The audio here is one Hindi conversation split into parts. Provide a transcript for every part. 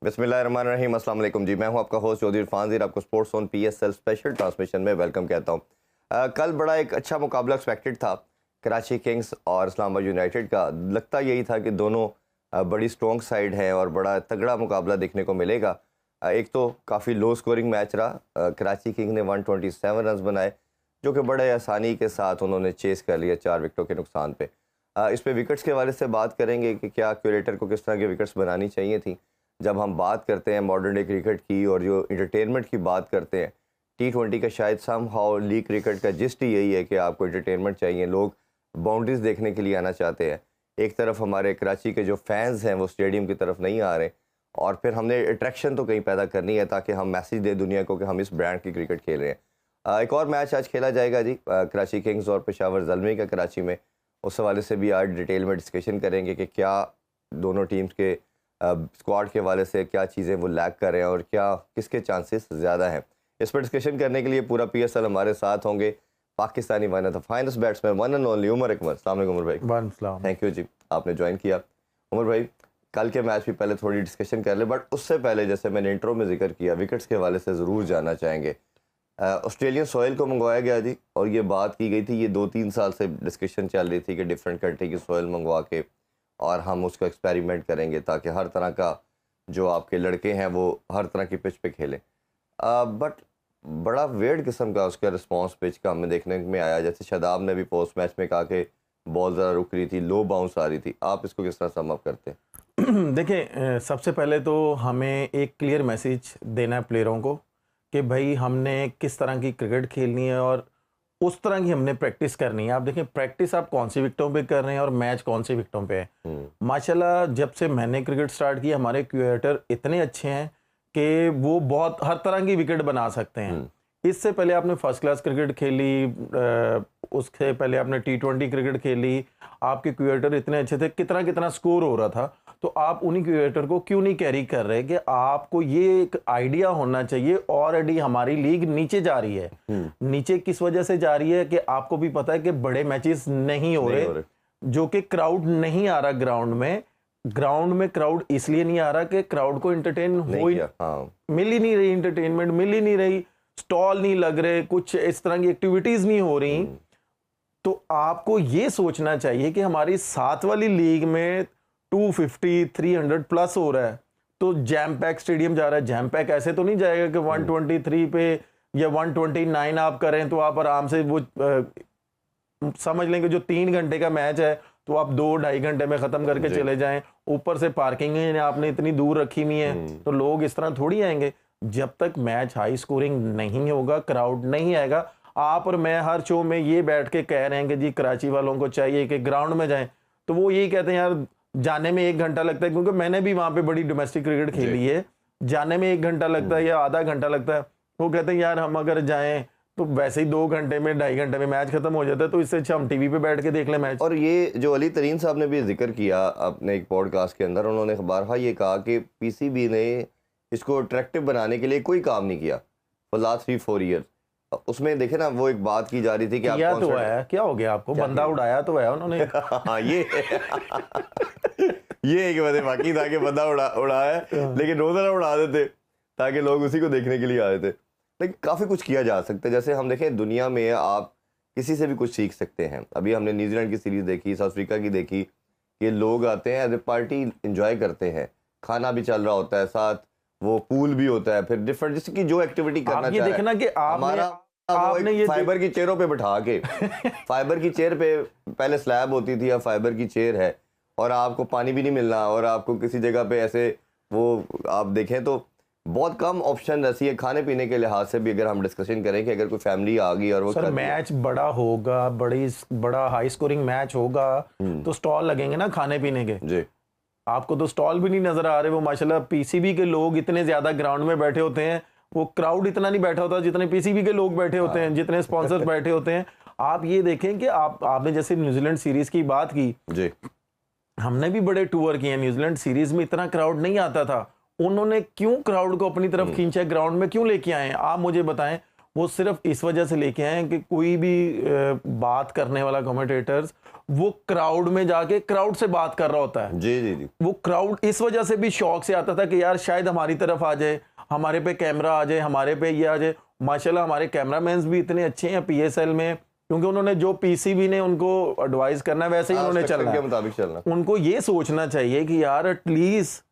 बिस्मिल्लाहिर्रहमानिर्रहीम। अस्सलाम वालेकुम जी, मैं हूं आपका होस्ट चौधरी इरफान ज़ीर। आपको sports on PSL special transmission में वेलकम कहता हूं। कल बड़ा एक अच्छा मुकाबला एक्सपेक्टेड था कराची किंग्स और इस्लामाबाद यूनाइटेड का। लगता यही था कि दोनों बड़ी स्ट्रॉन्ग साइड हैं और बड़ा तगड़ा मुकाबला देखने को मिलेगा। एक तो काफ़ी लो स्कोरिंग मैच रहा। कराची किंग ने 127 रन बनाए, जो कि बड़े आसानी के साथ उन्होंने चेस कर लिया 4 विकेटों के नुकसान पे। इस पे विकेट्स के हवाले से बात करेंगे कि क्या क्यूरेटर को किस तरह की विकेट्स बनानी चाहिए थी। जब हम बात करते हैं मॉडर्न डे क्रिकेट की और जो इंटरटेनमेंट की बात करते हैं, T20 का शायद सम हाउ लीग क्रिकेट का जिस्ट ही यही है कि आपको इंटरटेनमेंट चाहिए। लोग बाउंड्रीज देखने के लिए आना चाहते हैं। एक तरफ हमारे कराची के जो फैंस हैं वो स्टेडियम की तरफ नहीं आ रहे, और फिर हमने अट्रैक्शन तो कहीं पैदा करनी है ताकि हम मैसेज दे दुनिया को कि हम इस ब्रांड की क्रिकेट खेल रहे हैं। एक और मैच आज खेला जाएगा जी, कराची किंग्स और पेशावर ज़ल्मी का कराची में। उस हवाले से भी आज डिटेल में डिस्कशन करेंगे कि क्या दोनों टीम्स के स्क्वाड के हवाले से क्या चीज़ें वो लैग कर रहे हैं और क्या किसके चांसेस ज़्यादा हैं। इस पर डिस्कशन करने के लिए पूरा PSL हमारे साथ होंगे Pakistani one of the finest batsman, one and only Umar Akmal. अस्सलाम वालेकुम उमर भाई। थैंक यू जी, आपने ज्वाइन किया। उमर भाई, कल के मैच भी पहले थोड़ी डिस्कशन कर ले, बट उससे पहले जैसे मैंने इंट्रो में जिक्र किया, विकेट्स के हवाले से ज़रूर जानना चाहेंगे। ऑस्ट्रेलियन सॉइल को मंगवाया गया जी, और ये बात की गई थी, ये 2-3 साल से डिस्कशन चल रही थी कि डिफरेंट कंट्री की सॉइल मंगवा के और हम उसको एक्सपेरिमेंट करेंगे ताकि हर तरह का जो आपके लड़के हैं वो हर तरह की पिच पे खेलें। बट बड़ा वेird किस्म का उसका रिस्पांस पिच का हमें देखने में आया। जैसे शादाब ने भी पोस्ट मैच में कहा कि बॉल ज़रा रुक रही थी, लो बाउंस आ रही थी। आप इसको किस तरह सम अप करते हैं? देखिए, सबसे पहले तो हमें एक क्लियर मैसेज देना है प्लेयरों को कि भाई हमने किस तरह की क्रिकेट खेलनी है और उस तरह की हमने प्रैक्टिस करनी है। आप देखें प्रैक्टिस आप कौन सी विकेटों पे कर रहे हैं और मैच कौन सी विकेटों पे है। माशाल्लाह जब से मैंने क्रिकेट स्टार्ट किया हमारे क्रिकेटर इतने अच्छे हैं कि वो बहुत हर तरह की विकेट बना सकते हैं। इससे पहले आपने फर्स्ट क्लास क्रिकेट खेली, उससे पहले आपने T20 क्रिकेट खेली, आपके क्रिकेटर इतने अच्छे थे, कितना कितना स्कोर हो रहा था। तो आप उन्हीं क्रिकेटर को क्यों नहीं कैरी कर रहे कि आपको ये एक आइडिया होना चाहिए। ऑलरेडी हमारी लीग नीचे जा रही है। नीचे किस वजह से जा रही है कि आपको भी पता है कि बड़े मैचेस नहीं हो रहे, जो कि क्राउड नहीं आ रहा ग्राउंड में क्राउड इसलिए नहीं आ रहा कि क्राउड को एंटरटेन मिल ही नहीं रही, एंटरटेनमेंट मिल ही नहीं रही, स्टॉल नहीं लग रहे, कुछ इस तरह की एक्टिविटीज नहीं हो रही। तो आपको ये सोचना चाहिए कि हमारी 7 वाली लीग में 250 300 प्लस हो रहा है, तो जैम पैक स्टेडियम जा रहा है। जैम पैक ऐसे तो नहीं जाएगा कि 123 पे या 129 आप करें तो आप आराम से वो समझ लेंगे जो 3 घंटे का मैच है तो आप 2-2.5 घंटे में खत्म करके चले जाएं। ऊपर से पार्किंग आपने इतनी दूर रखी हुई है, तो लोग इस तरह थोड़ी आएंगे। जब तक मैच हाई स्कोरिंग नहीं होगा, क्राउड नहीं आएगा। आप और मैं हर शो में ये बैठ के कह रहे हैं कि जी कराची वालों को चाहिए कि ग्राउंड में जाएं, तो वो यही कहते हैं यार जाने में 1 घंटा लगता है, क्योंकि मैंने भी वहां पे बड़ी डोमेस्टिक क्रिकेट खेली है। जाने में 1 घंटा लगता है या आधा घंटा लगता है। वो कहते हैं यार हम अगर जाएं तो वैसे ही 2 घंटे में 2.5 घंटे में मैच खत्म हो जाता है, तो इससे अच्छा हम टीवी पे बैठ के देख लें मैच। और ये जो अली तरीन साहब ने भी जिक्र किया अपने एक पॉडकास्ट के अंदर, उन्होंने बारहा ये कहा कि PCB ने इसको अट्रैक्टिव बनाने के लिए कोई काम नहीं किया फॉर लास्ट 3-4 ईयर्स। उसमें देखे ना, वो एक बात की जा रही थी कि क्या तो है, क्या हो गया आपको, बंदा उड़ाया तो है उन्होंने। हाँ, ये एक वजह बाकी था कि बंदा उड़ाया, लेकिन रोजाना उड़ा देते ताकि लोग उसी को देखने के लिए आ रहे थे। लेकिन काफ़ी कुछ किया जा सकता है। जैसे हम देखें दुनिया में आप किसी से भी कुछ सीख सकते हैं। अभी हमने न्यूजीलैंड की सीरीज़ देखी, साउथ अफ्रीका की देखी, कि लोग आते हैं एज ए पार्टी इंजॉय करते हैं, खाना भी चल रहा होता है, साथ वो पूल भी होता है, फिर डिफरेंट जिसकी जो एक्टिविटी करना चाहे। देखना कि आपने ये फाइबर की चेयरों पे बिठा के फाइबर की चेयर पे पहले स्लैब होती थी, अब फाइबर की चेयर है, और आपको पानी भी नहीं मिलना, और आपको किसी जगह पे ऐसे वो आप देखें तो बहुत कम ऑप्शन ऐसी है खाने पीने के लिहाज से भी। अगर हम डिस्कशन करें कि अगर कोई फैमिली आ गई और वो सर मैच बड़ा होगा, बड़ा हाई स्कोरिंग मैच होगा, तो स्टॉल लगेंगे ना खाने पीने के जी। आपको तो स्टॉल भी नहीं नजर आ रहे। वो माशाल्लाह PCB के लोग इतने ज्यादा ग्राउंड में बैठे होते हैं, वो क्राउड इतना नहीं बैठा होता जितने PCB के लोग बैठे होते हैं, जितने स्पॉन्सर्स बैठे होते हैं। आप ये देखें कि आपने जैसे न्यूजीलैंड सीरीज की बात की जी, हमने भी बड़े टूर किए। न्यूजीलैंड सीरीज में इतना क्राउड नहीं आता था, उन्होंने क्यों क्राउड को अपनी तरफ खींचा, ग्राउंड में क्यों लेके आए? आप मुझे बताएं। वो सिर्फ इस वजह से लेके आए हैं कि कोई भी बात करने वाला कमेंटेटर्स वो क्राउड में जाके क्राउड से बात कर रहा होता है। जी जी जी। वो क्राउड इस वजह से भी शौक से आता था कि यार शायद हमारी तरफ आ जाए, हमारे पे कैमरा आ जाए, हमारे पे ये आ जाए। माशाल्लाह हमारे कैमरामैन्स भी इतने अच्छे हैं पीएसएल में, क्योंकि उन्होंने जो पीसीबी ने उनको एडवाइस करना है वैसे ही उन्होंने चलना के है, मुताबिक चलना। उनको ये सोचना चाहिए कि यार एटलीस्ट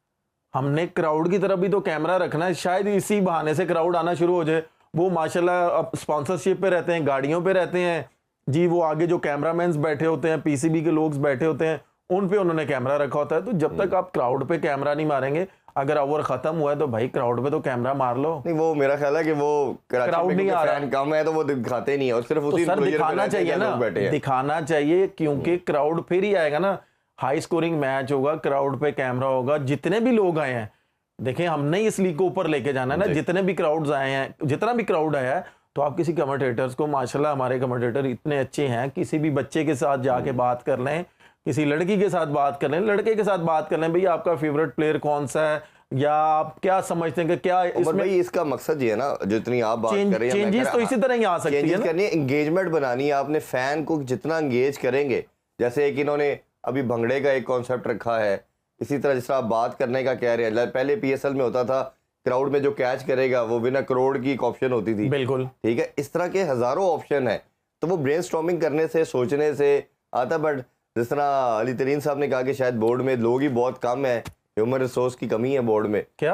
हमने क्राउड की तरफ भी तो कैमरा रखना है, शायद इसी बहाने से क्राउड आना शुरू हो जाए। वो माशाल्लाह अब स्पॉन्सरशिप पे रहते हैं, गाड़ियों पे रहते हैं जी, वो आगे जो कैमरामैन्स बैठे होते हैं, पीसीबी के लोग बैठे होते हैं, उन पे उन्होंने कैमरा रखा होता है। तो जब तक आप क्राउड पे कैमरा नहीं मारेंगे, अगर ओवर खत्म हुआ है तो भाई क्राउड पे तो कैमरा मार लो। नहीं, वो मेरा ख्याल है कि वो क्राउड नहीं आ रहा, फैन कम है तो वो दिखाते नहीं है, और सिर्फ तो उसी सर दिखाना चाहिए ना, दिखाना चाहिए, क्योंकि क्राउड फिर ही आएगा ना। हाई स्कोरिंग मैच होगा, क्राउड पे कैमरा होगा, जितने भी लोग आए हैं, देखें हमने इस लीग को ऊपर लेके जाना है ना, जितने भी क्राउड्स आए हैं, जितना भी क्राउड आया है, तो आप किसी कमेंटेटर्स को, माशाल्लाह हमारे कमेंटेटर इतने अच्छे हैं, किसी भी बच्चे के साथ जाके बात कर लें, किसी लड़की के साथ बात कर लें, लड़के के साथ बात कर लें, भैया आपका फेवरेट प्लेयर कौन सा है, या आप क्या समझते हैं कि क्या इसमें भाई इसका मकसद ये है ना, जितनी आप बात कर रहे हैं, चेंजेस तो इसी तरह ही आ सकती है ना, करनी है, एंगेजमेंट बनानी है आपने। फैन को जितना एंगेज करेंगे, जैसे एक इन्होंने अभी भंगड़े का एक कॉन्सेप्ट रखा है, इसी तरह जिस तरह आप बात करने का कह रहे हैं, पहले पीएसएल में होता था क्राउड में जो कैच करेगा वो बिना करोड़ की एक ऑप्शन होती थी, बिल्कुल ठीक है, इस तरह के हजारों ऑप्शन है। तो वो ब्रेनस्टॉर्मिंग करने से, सोचने से आता। बट जिस तरह अली तरीन साहब ने कहा कि शायद बोर्ड में लोग ही बहुत कम है, ह्यूमन रिसोर्स की कमी है बोर्ड में। क्या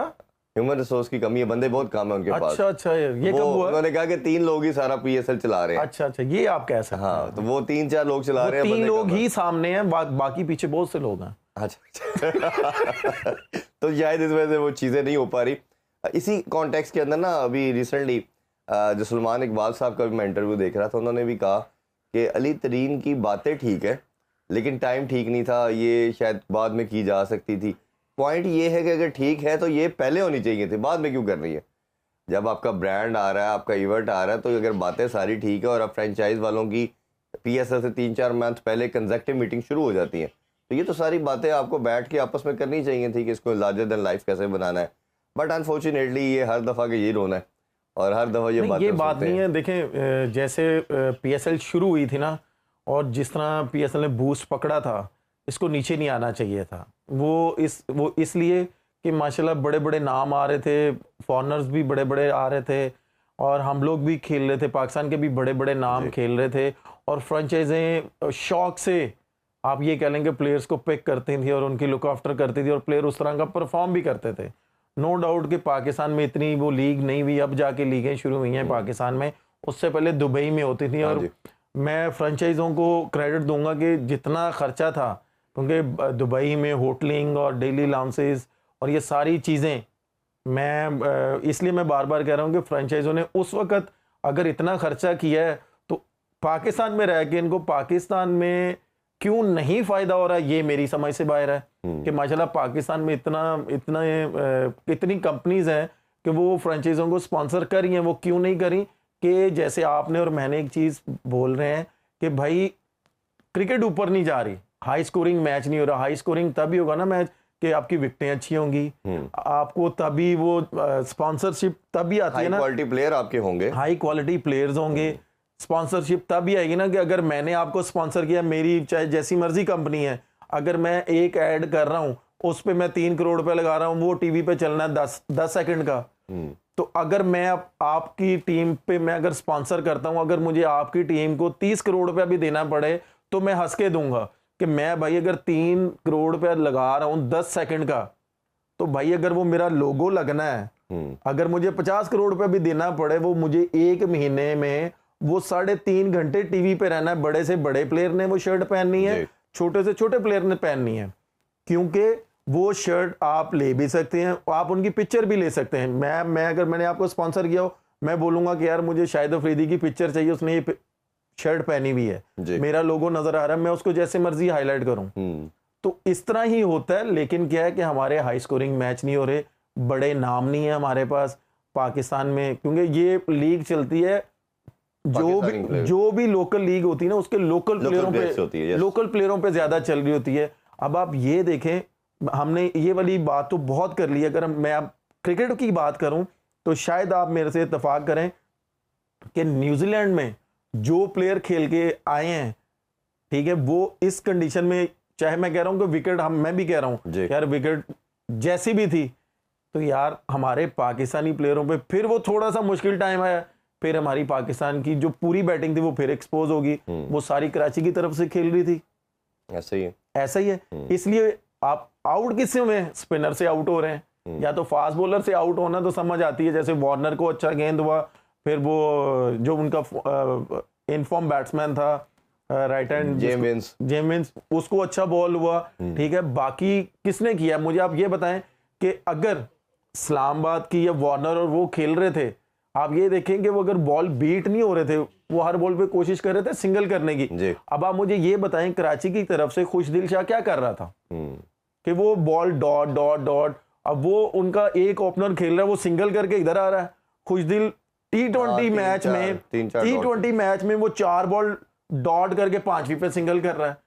ह्यूमन रिसोर्स की कमी है, बंदे बहुत कम है उनके पास। अच्छा अच्छा, ये कब हुआ? उन्होंने कहा कि 3 लोग ही सारा पीएसएल चला रहे हैं। अच्छा अच्छा, ये आप कह सकते हैं। हाँ, तो वो 3-4 लोग चला रहे हैं, 3 लोग ही सामने हैं, बाकी पीछे बहुत से लोग हैं। अच्छा तो शायद इस वजह से वो चीजें नहीं हो पा रही। इसी कॉन्टेक्स्ट के अंदर ना, अभी रिसेंटली जो सलमान इकबाल साहब का भी मैं इंटरव्यू देख रहा था, उन्होंने भी कहा कि अली तरीन की बातें ठीक है, लेकिन टाइम ठीक नहीं था, ये शायद बाद में की जा सकती थी। पॉइंट ये है कि अगर ठीक है तो ये पहले होनी चाहिए थी, बाद में क्यों कर रही है? जब आपका ब्रांड आ रहा है, आपका इवेंट आ रहा है, तो अगर बातें सारी ठीक है और अब फ्रेंचाइज वालों की पीएसएल से 3-4 मंथ पहले कंसेक्टिव मीटिंग शुरू हो जाती हैं, तो ये तो सारी बातें आपको बैठ के आपस में करनी चाहिए थी कि इसको लार्जर देन लाइफ कैसे बनाना है। बट अनफॉर्चुनेटली ये हर दफ़ा के ये रोना है, और हर दफ़ा ये बात नहीं है। देखें जैसे पीएसएल शुरू हुई थी ना, और जिस तरह पीएसएल ने बूस्ट पकड़ा था, इसको नीचे नहीं आना चाहिए था। वो इसलिए कि माशाल्लाह बड़े बड़े नाम आ रहे थे, फॉरनर्स भी बड़े बड़े आ रहे थे, और हम लोग भी खेल रहे थे, पाकिस्तान के भी बड़े बड़े नाम खेल रहे थे, और फ्रेंचाइजें शौक से आप ये कह लेंगे प्लेयर्स को पिक करती थी और उनकी लुक आफ्टर करती थी, और प्लेयर उस तरह का परफॉर्म भी करते थे। नो डाउट कि पाकिस्तान में इतनी वो लीग नहीं हुई, अब जाके लीगें शुरू हुई हैं पाकिस्तान में, उससे पहले दुबई में होती थी। और मैं फ्रेंचाइजों को क्रेडिट दूंगा कि जितना खर्चा था, क्योंकि दुबई में होटलिंग और डेली लाउंसेस और ये सारी चीज़ें, मैं इसलिए मैं बार बार कह रहा हूँ कि फ्रेंचाइजों ने उस वक़्त अगर इतना खर्चा किया है, तो पाकिस्तान में रह के इनको पाकिस्तान में क्यों नहीं फ़ायदा हो रहा है, ये मेरी समझ से बाहर है। कि माशाल्लाह पाकिस्तान में इतनी कंपनीज़ हैं कि वो फ्रेंचाइजों को स्पॉन्सर कर रही हैं, वो क्यों नहीं करी? कि जैसे आपने और मैंने एक चीज़ बोल रहे हैं कि भाई क्रिकेट ऊपर नहीं जा रही, हाई स्कोरिंग मैच नहीं हो रहा। हाई स्कोरिंग तभी होगा ना मैच कि आपकी विकेटें अच्छी होंगी, आपको तभी वो स्पॉन्सरशिप तभी आती है ना, क्वालिटी प्लेयर आपके होंगे, हाई क्वालिटी प्लेयर्स होंगे, स्पॉन्सरशिप तभी आएगी ना कि अगर मैंने आपको स्पॉन्सर किया, मेरी चाहे जैसी मर्जी कंपनी है, अगर मैं एक ऐड कर रहा हूँ, उस पे मैं 3 करोड़ रुपए लगा रहा हूँ, वो टीवी पे चलना है 10 सेकंड का, तो अगर मैं आपकी टीम पे मैं अगर स्पॉन्सर करता हूँ, अगर मुझे आपकी टीम को 30 करोड़ रुपया भी देना पड़े, तो मैं हंस के दूंगा कि मैं भाई अगर 3 करोड़ रुपया लगा रहा हूँ 10 सेकंड का, तो भाई अगर वो मेरा लोगो लगना है, अगर मुझे 50 करोड़ रुपया भी देना पड़े, वो मुझे 1 महीने में वो 3.5 घंटे टीवी पे रहना है। बड़े से बड़े प्लेयर ने वो शर्ट पहननी है, छोटे से छोटे प्लेयर ने पहननी है, क्योंकि वो शर्ट आप ले भी सकते हैं, आप उनकी पिक्चर भी ले सकते हैं। मैं अगर मैंने आपको स्पॉन्सर किया हो, मैं बोलूंगा कि यार मुझे शाहिद अफरीदी की पिक्चर चाहिए, उसने ये शर्ट पहनी हुई है, मेरा लोगो नजर आ रहा है, मैं उसको जैसे मर्जी हाईलाइट करूं। तो इस तरह ही होता है। लेकिन क्या है कि हमारे हाई स्कोरिंग मैच नहीं हो रहे, बड़े नाम नहीं है हमारे पास पाकिस्तान में, क्योंकि ये लीग चलती है, जो भी लोकल लीग होती है ना, उसके लोकल प्लेयरों पे ज्यादा चल रही होती है। अब आप ये देखें, हमने ये वाली बात तो बहुत कर ली है, अगर मैं अब क्रिकेट की बात करूं तो शायद आप मेरे से इत्तेफाक करें, कि न्यूजीलैंड में जो प्लेयर खेल के आए हैं, ठीक है, वो इस कंडीशन में, चाहे मैं कह रहा हूं कि विकेट, मैं भी कह रहा हूं यार विकेट जैसी भी थी, तो यार हमारे पाकिस्तानी प्लेयरों पे फिर वो थोड़ा सा मुश्किल टाइम आया, फिर हमारी पाकिस्तान की जो पूरी बैटिंग थी वो फिर एक्सपोज होगी, वो सारी कराची की तरफ से खेल रही थी। ऐसा ही है। इसलिए आप आउट किससे हुए? स्पिनर से आउट हो रहे हैं, या तो फास्ट बॉलर से आउट होना तो समझ आती है, जैसे वार्नर को अच्छा गेंद हुआ, फिर वो जो उनका इनफॉर्म बैट्समैन था राइट हैंड जेम्स, उसको अच्छा बॉल हुआ, ठीक है। बाकी किसने किया? मुझे आप ये बताएं कि अगर इस्लामाबाद की या वार्नर और वो खेल रहे थे, आप ये देखें कि वो अगर बॉल बीट नहीं हो रहे थे, वो हर बॉल पे कोशिश कर रहे थे सिंगल करने की। अब आप मुझे ये बताएं कराची की तरफ से खुशदिल शाह क्या कर रहा था कि वो बॉल डॉट डॉट डॉट, अब वो उनका एक ओपनर खेल रहा है, वो सिंगल करके इधर आ रहा है। खुशदिल टी20 मैच में वो 4 बॉल डॉट करके 5वीं पे सिंगल कर रहा है।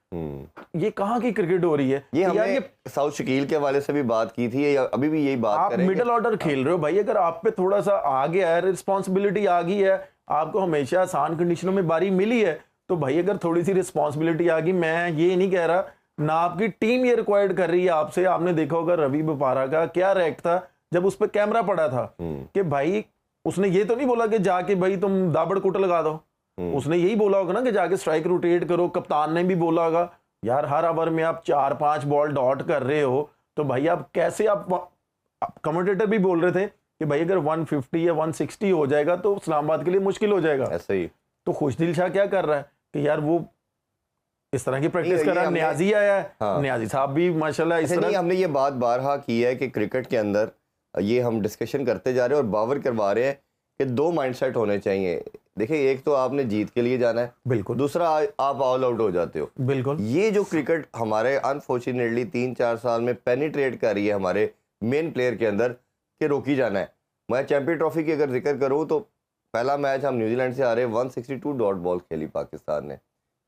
ये कहां की क्रिकेट हो रही है? ये हमने साउथ शकील के वाले से भी बात की थी, अभी भी यही बात आप मिडिल ऑर्डर खेल रहे हो भाई, अगर आप पे थोड़ा सा आ गया है, रिस्पॉन्सिबिलिटी आ गई है, आपको हमेशा आसान कंडीशनों में बारी मिली है, तो भाई अगर थोड़ी सी रिस्पॉन्सिबिलिटी आ गई, मैं ये नहीं कह रहा ना आपकी टीम ये रिक्वायर्ड कर रही है आपसे। आपने देखा होगा रवि बपारा का क्या रिएक्ट था जब उस पर कैमरा पड़ा था कि भाई उसने ये तो नहीं बोला कि जाके भाई तुम दाबड़ कुट लगा दो, उसने यही बोला होगा ना कि जाके स्ट्राइक रोटेट करो। कप्तान ने भी बोला होगा यार हर ओवर में आप 4-5 बॉल डॉट कर रहे हो, तो भाई आप कैसे, आप कमेंटेटर भी बोल रहे थे कि भाई अगर 150 या 160 हो जाएगा तो इस्लामाबाद के लिए मुश्किल हो जाएगा। ऐसे ही तो खुशदिल शाह क्या कर रहा है कि यार वो इस तरह की प्रैक्टिस कर रहा है। न्याजी आया है, न्याजी साहब भी माशाल्लाह इस तरह। हमने ये बात बारहा की है कि क्रिकेट के अंदर ये हम डिस्कशन करते जा रहे हैं और बावर करवा रहे हैं कि 2 माइंडसेट होने चाहिए। देखिए, एक तो आपने जीत के लिए जाना है, बिल्कुल, दूसरा आप ऑल आउट हो जाते हो, बिल्कुल। ये जो क्रिकेट हमारे अनफॉर्चुनेटली 3-4 साल में पेनिट्रेट कर रही है हमारे मेन प्लेयर के अंदर कि रोकी जाना है। मैं चैंपियन ट्रॉफी की अगर जिक्र करूँ तो पहला मैच हम न्यूजीलैंड से आ रहे हैं, 162 डॉट बॉल खेली पाकिस्तान ने।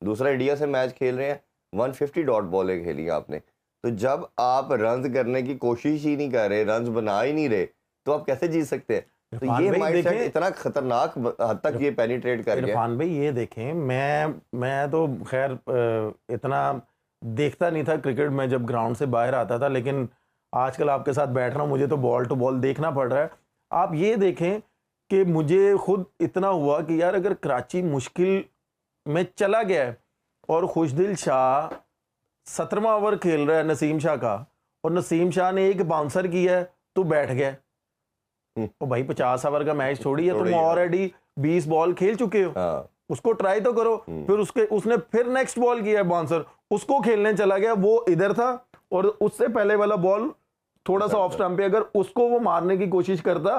दूसरा इंडिया से मैच खेल रहे हैं, 150 डॉट बॉलें खेली आपने। तो जब आप रन करने की कोशिश ही नहीं कर रहे, रन बना ही नहीं रहे, तो आप कैसे जीत सकते हैं? तो ये माइंडसेट इतना खतरनाक हद तक ये पेनिट्रेट कर गया। इरफान भाई ये देखें, मैं तो खैर इतना देखता नहीं था क्रिकेट में जब ग्राउंड से बाहर आता था, लेकिन आजकल आपके साथ बैठ रहा हूं, मुझे तो बॉल टू बॉल देखना पड़ रहा है। आप ये देखें कि मुझे खुद इतना हुआ कि यार अगर कराची मुश्किल में चला गया है और खुशदिल शाह 17वां ओवर खेल रहा है नसीम शाह का, और नसीम शाह ने एक बाउंसर किया है तो बैठ गया, तो भाई 50 ओवर का मैच छोड़ी है, तुम ऑलरेडी 20 बॉल खेल चुके हो, उसको ट्राई तो करो। फिर उसने फिर नेक्स्ट बॉल किया है बाउंसर, उसको खेलने चला गया, वो इधर था और उससे पहले वाला बॉल थोड़ा सा ऑफ स्टंप पे, अगर उसको वो मारने की कोशिश करता,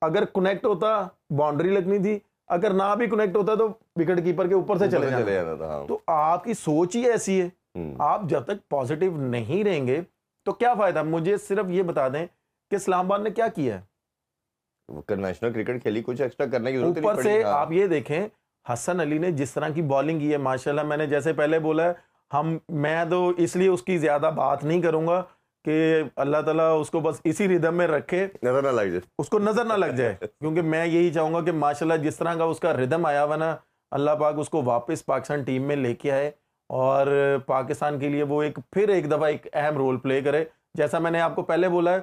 अगर कनेक्ट होता बाउंड्री लगनी थी, अगर ना भी कनेक्ट होता तो विकेट कीपर के ऊपर से चले जाना था। तो आपकी सोच ही ऐसी है, आप जब तक पॉजिटिव नहीं रहेंगे तो क्या फायदा। मुझे सिर्फ ये बता दें कि इस्लामाबाद ने क्या किया है, नेशनल क्रिकेट खेली, कुछ एक्स्ट्रा करने की जरूरत नहीं पड़ी। ऊपर से आप ये देखें हसन अली ने जिस तरह की बॉलिंग की है माशाल्लाह, मैंने जैसे पहले बोला है, मैं तो इसलिए उसकी ज्यादा बात नहीं करूंगा कि अल्लाह ताला उसको बस इसी रिदम में रखे, नजर ना लग जाए, उसको नजर ना लग जाए, क्योंकि मैं यही चाहूंगा कि माशाल्लाह जिस तरह का उसका रिदम आया हुआ ना, अल्लाह पाक उसको वापस पाकिस्तान टीम में लेके आए और पाकिस्तान के लिए वो फिर एक दफा एक अहम रोल प्ले करे। जैसा मैंने आपको पहले बोला है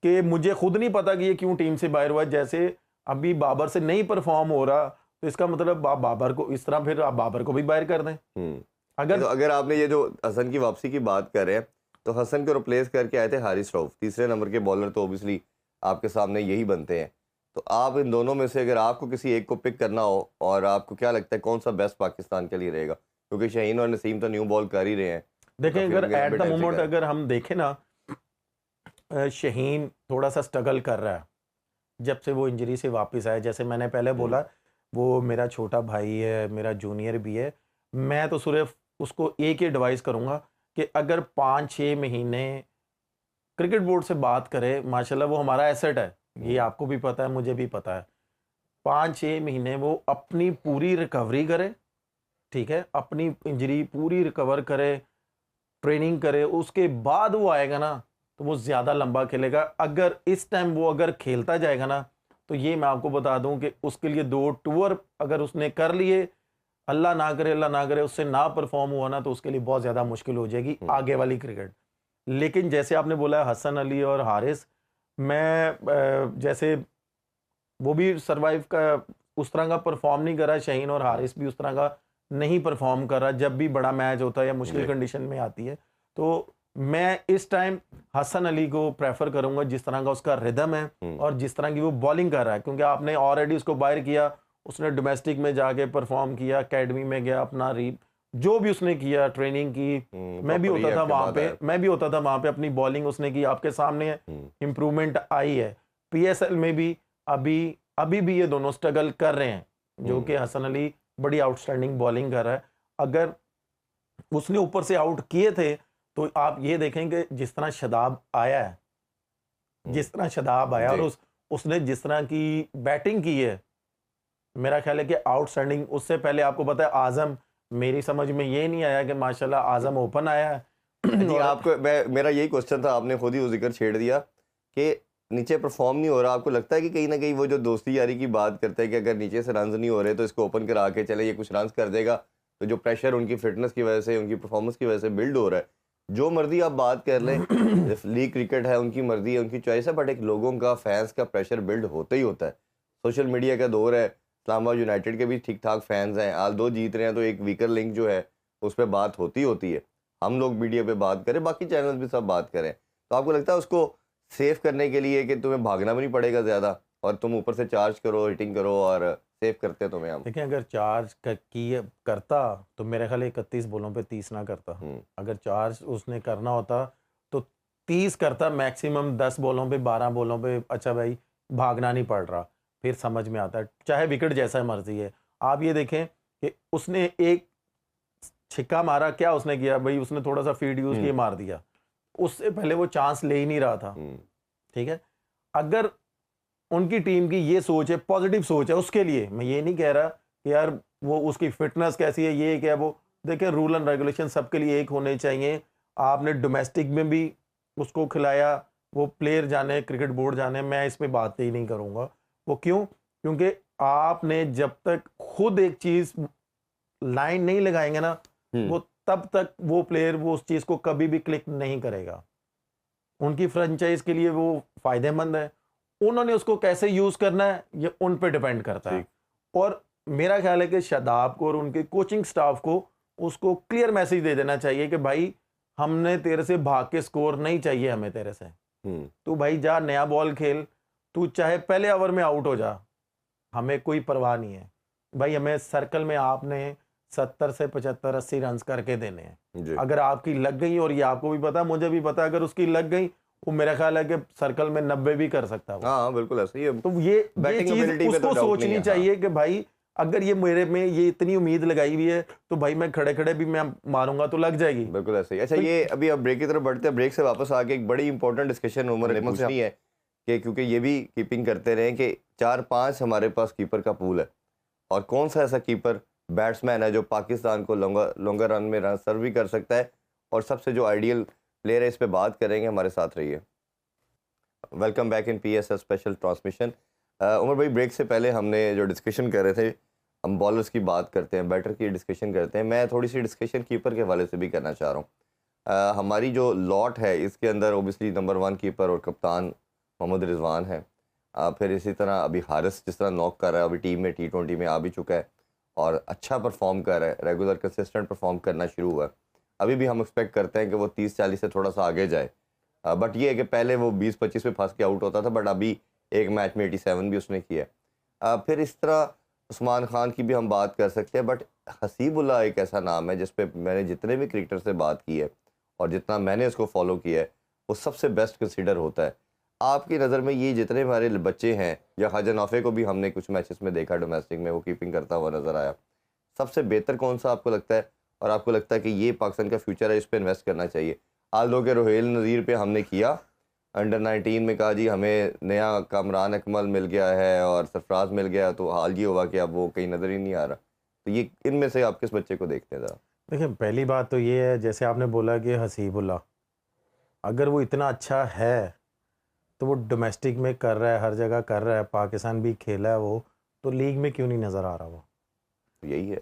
कि मुझे खुद नहीं पता कि ये क्यों टीम से बाहर हुआ, जैसे अभी बाबर से नहीं परफॉर्म हो रहा, तो इसका मतलब आप बाबर को इस तरह, फिर आप बाबर को भी बाहर कर दें। अगर आपने ये जो हसन की वापसी की बात कर रहे हैं, तो हसन को रिप्लेस करके आए थे हारिस रऊफ, तीसरे नंबर के बॉलर, तो ओबियसली आपके सामने यही बनते हैं। तो आप इन दोनों में से अगर आपको किसी एक को पिक करना हो, और आपको क्या लगता है कौन सा बेस्ट पाकिस्तान के लिए रहेगा, क्योंकि शाहीन और नसीम तो न्यू बॉल कर ही रहे हैं। देखें अगर एट द मोमेंट अगर हम देखें ना, शाहीन थोड़ा सा स्ट्रगल कर रहा है जब से वो इंजरी से वापस आया। जैसे मैंने पहले बोला, वो मेरा छोटा भाई है, मेरा जूनियर भी है, मैं तो सिर्फ उसको एक ही एडवाइस करूंगा कि अगर 5-6 महीने क्रिकेट बोर्ड से बात करे, माशाल्लाह वो हमारा एसेट है, ये आपको भी पता है, मुझे भी पता है। 5-6 महीने वो अपनी पूरी रिकवरी करे, ठीक है, अपनी इंजरी पूरी रिकवर करे, ट्रेनिंग करे, उसके बाद वो आएगा ना तो वो ज़्यादा लंबा खेलेगा। अगर इस टाइम वो अगर खेलता जाएगा ना तो ये मैं आपको बता दूं कि उसके लिए 2 टूर अगर उसने कर लिए, अल्लाह ना करे उससे ना परफॉर्म हुआ ना, तो उसके लिए बहुत ज़्यादा मुश्किल हो जाएगी आगे वाली क्रिकेट। लेकिन जैसे आपने बोला है हसन अली और हारिस, मैं जैसे वो भी सरवाइव का उस तरह का परफॉर्म नहीं कर रहा, शाहीन और हारिस भी उस तरह का नहीं परफॉर्म कर रहा जब भी बड़ा मैच होता है या मुश्किल कंडीशन में आती है। तो मैं इस टाइम हसन अली को प्रेफर करूंगा, जिस तरह का उसका रिदम है और जिस तरह की वो बॉलिंग कर रहा है, क्योंकि आपने ऑलरेडी उसको बाहर किया, उसने डोमेस्टिक में जाके परफॉर्म किया, एकेडमी में गया, अपना जो भी उसने किया, ट्रेनिंग की, मैं भी होता था वहां पे, अपनी बॉलिंग उसने की, आपके सामने इंप्रूवमेंट आई है। पीएसएल में भी अभी भी ये दोनों स्ट्रगल कर रहे हैं, जो कि हसन अली बड़ी आउटस्टैंडिंग बॉलिंग कर रहा है। अगर उसने ऊपर से आउट किए थे तो आप ये देखेंगे जिस तरह शादाब आया है, और उसने जिस तरह की बैटिंग की है, मेरा ख्याल है कि आउटस्टैंडिंग। उससे पहले आपको पता है आजम, मेरी समझ में ये नहीं आया कि माशाल्लाह आजम ओपन आया है। जी, आपको मेरा यही क्वेश्चन था, आपने खुद ही वो जिक्र छेड़ दिया कि नीचे परफॉर्म नहीं हो रहा। आपको लगता है कि कहीं ना कहीं वो जो दोस्ती यारी की बात करते हैं कि अगर नीचे से रन नहीं हो रहे तो इसको ओपन करा के चले, ये कुछ रन कर देगा, तो जो प्रेशर उनकी फिटनेस की वजह से, उनकी परफॉर्मेंस की वजह से बिल्ड हो रहा है, जो मर्जी आप बात कर लें, लीग क्रिकेट है, उनकी मर्जी है, उनकी चॉइस है, बट एक लोगों का, फैंस का प्रेशर बिल्ड होता ही होता है। सोशल मीडिया का दौर है, इस्लामाबाद यूनाइटेड के भी ठीक ठाक फैंस हैं, आज 2 जीत रहे हैं तो एक वीकर लिंक जो है उस पर बात होती है। हम लोग मीडिया पे बात करें, बाकी चैनल भी सब बात करें, तो आपको लगता है उसको सेव करने के लिए कि तुम्हें भागना भी नहीं पड़ेगा ज़्यादा और तुम ऊपर से चार्ज करो, हिटिंग करो और सेव करते तुम्हें हम? देखिए, अगर करता तो मेरे ख्याल 31 बॉलों पे 30 ना करता। अगर चार्ज उसने करना होता तो 30 करता, मैक्सिमम 10 बॉलों पे, 12 बॉलों पे। अच्छा भाई, भागना नहीं पड़ रहा, फिर समझ में आता है, चाहे विकेट जैसा मर्जी है। आप ये देखें कि उसने एक छिक्का मारा, क्या उसने किया भाई, उसने थोड़ा सा फीड यूज किया, मार दिया। उससे पहले वो चांस ले ही नहीं रहा था। ठीक है, अगर उनकी टीम की ये सोच है, पॉजिटिव सोच है उसके लिए, मैं ये नहीं कह रहा कि यार वो उसकी फिटनेस कैसी है, ये क्या वो, देखें रूल एंड रेगुलेशन सबके लिए एक होने चाहिए। आपने डोमेस्टिक में भी उसको खिलाया, वो प्लेयर जाने, क्रिकेट बोर्ड जाने, मैं इस पे बात ही नहीं करूंगा। वो क्यों? क्योंकि आपने जब तक खुद एक चीज लाइन नहीं लगाएंगे ना, वो तब तक वो प्लेयर वो उस चीज को कभी भी क्लिक नहीं करेगा। उनकी फ्रेंचाइज के लिए वो फायदेमंद है, उन्होंने उसको कैसे यूज करना है ये उन पे डिपेंड करता है। और मेरा ख्याल है कि शादाब को और उनके कोचिंग स्टाफ को उसको क्लियर मैसेज दे देना चाहिए कि भाई हमने तेरे से भाग के स्कोर नहीं चाहिए, हमें तेरे से, तू भाई जा नया बॉल खेल, तू चाहे पहले ओवर में आउट हो जा, हमें कोई परवाह नहीं है भाई। हमें सर्कल में आपने 70 से 75 80 रन करके देने हैं। अगर आपकी लग गई, और ये आपको भी पता, मुझे भी पता, अगर उसकी लग गई, वो मेरा ख्याल है कि सर्कल में 90 भी कर सकता है। हाँ बिल्कुल ऐसा ही है। तो ये चीज उसको सोचनी चाहिए कि भाई अगर ये मेरे में ये इतनी उम्मीद लगाई हुई है तो भाई मैं खड़े खड़े भी मैं मारूंगा तो लग जाएगी। बिल्कुल ऐसा ही। अच्छा, ये अभी अब ब्रेक की तरफ बढ़ते हैं, ब्रेक से वापस आके एक बड़ी इंपॉर्टेंट डिस्कशन उमर ने पूछनी है कि क्योंकि ये भी कीपिंग करते रहे कि 4-5 हमारे पास कीपर का पूल है, और कौन सा ऐसा कीपर बैट्समैन है जो पाकिस्तान को लॉन्गर रन में रन सर्व भी कर सकता है, और सबसे जो आइडियल प्लेयर है, इस पे बात करेंगे। हमारे साथ रहिए। Welcome back in PSL special transmission. Umar भाई, ब्रेक से पहले हमने जो डिस्कशन कर रहे थे, हम बॉलर्स की बात करते हैं, बैटर की डिस्कशन करते हैं, मैं थोड़ी सी डिस्कशन कीपर के हवाले से भी करना चाह रहा हूँ। हमारी जो लॉट है इसके अंदर ओबियसली नंबर 1 कीपर और कप्तान मोहम्मद रिजवान है। फिर इसी तरह अभी हारिस जिस तरह नॉक कर रहा है, अभी टीम में T20 में आ भी चुका है और अच्छा परफॉर्म कर रहा है, रेगुलर कंसिस्टेंट परफॉर्म करना शुरू हुआ है। अभी भी हम एक्सपेक्ट करते हैं कि वो 30-40 से थोड़ा सा आगे जाए, बट ये है कि पहले वो 20-25 पे फंस के आउट होता था, बट अभी एक मैच में 87 भी उसने किया। फिर इस तरह उस्मान खान की भी हम बात कर सकते हैं, बट हसीबुल्लाह एक ऐसा नाम है जिस पे मैंने जितने भी क्रिकेटर से बात की है और जितना मैंने उसको फॉलो किया है, वो सबसे बेस्ट कंसिडर होता है। आपकी नज़र में ये जितने हमारे बच्चे हैं, या ख्वाजा नाफे को भी हमने कुछ मैचेस में देखा डोमेस्टिक में, वो कीपिंग करता हुआ नज़र आया, सबसे बेहतर कौन सा आपको लगता है, और आपको लगता है कि ये पाकिस्तान का फ्यूचर है, इस पर इन्वेस्ट करना चाहिए? आज लोग रोहेल नज़ीर पे हमने किया, अंडर 19 में कहा जी हमें नया कामरान अकमल मिल गया है और सरफराज मिल गया, तो हाल ये हुआ कि अब वो कहीं नज़र ही नहीं आ रहा। तो ये इनमें से आप किस बच्चे को देखते हैं ज़रा? देखिए, पहली बात तो ये है, जैसे आपने बोला कि हसीबुल्लाह, अगर वो इतना अच्छा है तो वो डोमेस्टिक में कर रहा है, हर जगह कर रहा है, पाकिस्तान भी खेला है वो, तो लीग में क्यों नहीं नज़र आ रहा वो? यही है,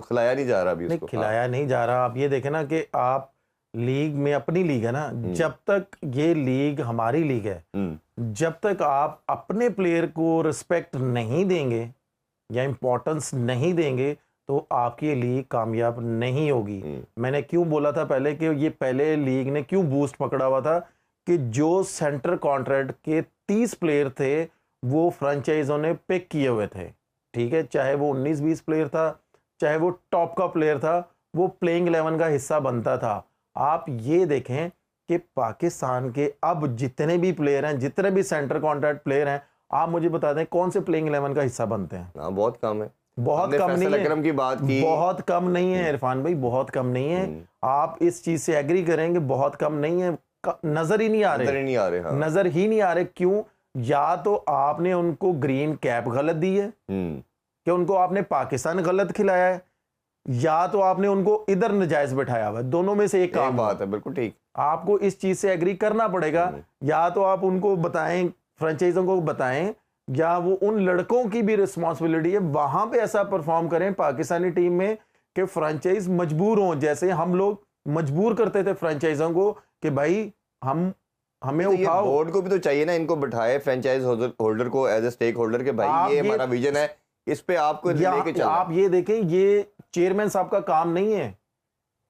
खिलाया नहीं जा रहा अभी नहीं उसको। खिलाया नहीं जा रहा। आप ये देखें ना कि आप लीग में, अपनी लीग है ना, जब तक ये लीग हमारी लीग है, जब तक आप अपने प्लेयर को रिस्पेक्ट नहीं देंगे या इम्पोर्टेंस नहीं देंगे तो आपकी ये लीग कामयाब नहीं होगी। मैंने क्यों बोला था पहले कि ये पहले लीग ने क्यों बूस्ट पकड़ा हुआ था कि जो सेंटर कॉन्ट्रैक्ट के 30 प्लेयर थे वो फ्रेंचाइजों ने पिक किए हुए थे, ठीक है, चाहे वो 19-20 प्लेयर था, चाहे वो टॉप का प्लेयर था, वो प्लेइंग 11 का हिस्सा बनता था। आप ये देखें कि पाकिस्तान के अब जितने भी प्लेयर हैं, जितने भी सेंटर कॉन्ट्रैक्ट प्लेयर हैं, आप मुझे बता दें कौन से प्लेइंग 11 का हिस्सा बनते हैं? हाँ, बहुत कम है। बहुत कम नहीं है, की बात की, बहुत कम नहीं है इरफान भाई, बहुत कम नहीं है। आप इस चीज से एग्री करेंगे, बहुत कम नहीं है, नजर ही नहीं आ रहे, हाँ। नजर ही नहीं आ रहे। क्यों? या तो आपने उनको ग्रीन कैप गलत दी है कि उनको आपने पाकिस्तान गलत खिलाया है, या तो आपने उनको इधर नजायज बैठाया हुआ है। दोनों में से एक काम बात है, बिल्कुल ठीक। आपको इस चीज से एग्री करना पड़ेगा। या तो आप उनको बताएं, फ्रेंचाइजों को बताएं, या वो उन लड़कों की भी रिस्पॉन्सिबिलिटी है वहां पे ऐसा परफॉर्म करें पाकिस्तानी टीम में कि फ्रेंचाइज मजबूर हों, जैसे हम लोग मजबूर करते थे फ्रेंचाइजों को कि भाई हमें तो उठाओ। बोर्ड को भी तो चाहिए ना, इनको बिठाए फ्रेंचाइज होल्डर को एज ए स्टेक होल्डर के भाई ये हमारा विजन है, इस पे आपको लेके चलना। आप ये देखें, ये चेयरमैन साहब का काम नहीं है,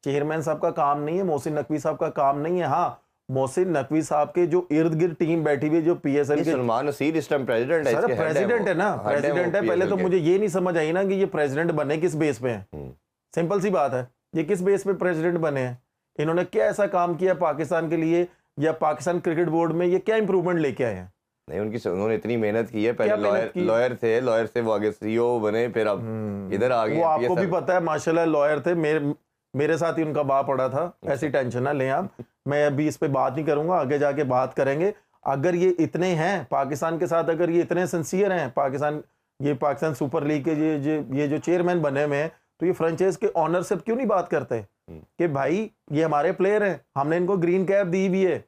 चेयरमैन साहब का काम नहीं है, मोहसिन नकवी साहब का काम नहीं है। हाँ, मोहसिन नकवी साहब के जो इर्द गिर्द टीम बैठी हुई, जो पीएसएल के सलमान नसीर इस टाइम प्रेसिडेंट है, सर प्रेसिडेंट है ना, प्रेसिडेंट है। पहले तो मुझे ये नहीं समझ आई ना कि ये प्रेसिडेंट बने किस बेस पे हैं। सिंपल सी बात है, ये किस बेस पे प्रेसिडेंट बने हैं? इन्होंने क्या ऐसा काम किया पाकिस्तान के लिए, या पाकिस्तान क्रिकेट बोर्ड में ये क्या इंप्रूवमेंट लेके आए हैं? नहीं, उन्होंने इतनी मेहनत की है। पहले लॉयर थे, लॉयर से वो आगे सीईओ बने, फिर अब इधर आ गए। वो आपको भी पता है माशाल्लाह लॉयर थे, मेरे साथ ही उनका बाप पड़ा था। ऐसी टेंशन ना लें आप, मैं अभी इस पे बात नहीं करूंगा, आगे जाके बात करेंगे। अगर ये इतने हैं पाकिस्तान के साथ, अगर ये इतने सिंसियर हैं पाकिस्तान सुपर लीग के ये जो चेयरमैन बने हुए हैं, तो ये फ्रेंचाइज के ऑनर से क्यों नहीं बात करते कि भाई ये हमारे प्लेयर हैं, हमने इनको ग्रीन कैप दी हुई है।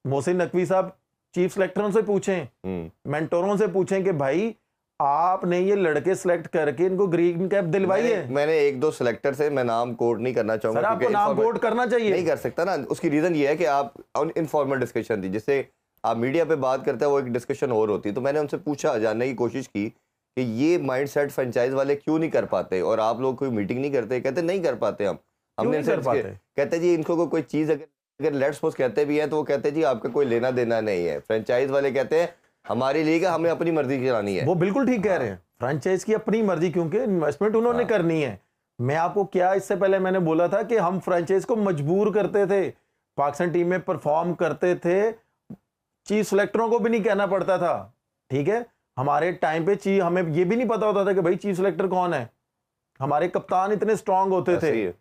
मोहसिन नकवी साहब चीफ सिलेक्टरों से पूछें, मेंटोरों से पूछें कि भाई आपने ये लड़के सिलेक्ट करके इनको ग्रीन कैप दिलवाई है। मैंने एक दो सिलेक्टर से, मैं नाम कोट नहीं करना चाहूंगा, सर आपको नाम कोट करना चाहिए, नहीं कर सकता ना। उसकी रीजन ये है कि आप इनफॉर्मल डिस्कशन थी, जिससे आप मीडिया पे बात करते हैं वो एक डिस्कशन और होती है। तो मैंने उनसे पूछा, जानने की कोशिश की कि ये माइंडसेट फ्रेंचाइज वाले क्यों नहीं कर पाते, और आप लोग कोई मीटिंग नहीं करते? कहते नहीं कर पाते हमने कहते जी इनको कोई चीज अगर लेट्स सपोज कहते भी हैं तो वो कहते जी आपका कोई लेना देना नहीं है। फ्रेंचाइज वाले कहते हैं हमारी लीग है, हमें अपनी मर्जी चलानी है। वो बिल्कुल ठीक कह रहे हैं, फ्रेंचाइज की अपनी मर्जी, क्योंकि इन्वेस्टमेंट उन्होंने करनी है। मैं आपको क्या इससे पहले मैंने बोला था कि हम फ्रेंचाइज को मजबूर करते थे, पाकिस्तान टीम में परफॉर्म करते थे, चीफ सिलेक्टरों को भी नहीं कहना पड़ता था, ठीक है। हमारे टाइम पे हमें ये भी नहीं पता होता था कि भाई चीफ सिलेक्टर कौन है। हमारे कप्तान इतने स्ट्रांग होते थे,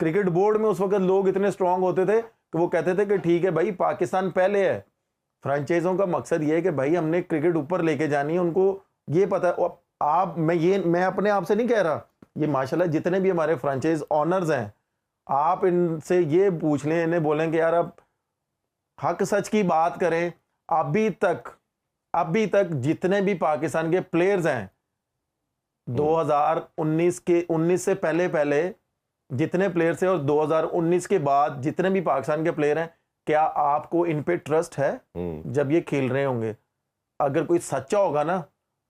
क्रिकेट बोर्ड में उस वक्त लोग इतने स्ट्रांग होते थे कि वो कहते थे कि ठीक है भाई पाकिस्तान पहले है। फ्रेंचाइजों का मकसद ये है कि भाई हमने क्रिकेट ऊपर लेके जानी है, उनको ये पता है। मैं अपने आप से नहीं कह रहा, ये माशाल्लाह जितने भी हमारे फ्रेंचाइज ऑनर्स हैं, आप इनसे ये पूछ लें, इन्हें बोलें कि यार अब हक सच की बात करें, अभी तक जितने भी पाकिस्तान के प्लेयर्स हैं 2019 से पहले जितने प्लेयर्स हैं और 2019 के बाद जितने भी पाकिस्तान के प्लेयर हैं, क्या आपको इन पे ट्रस्ट है जब ये खेल रहे होंगे? अगर कोई सच्चा होगा ना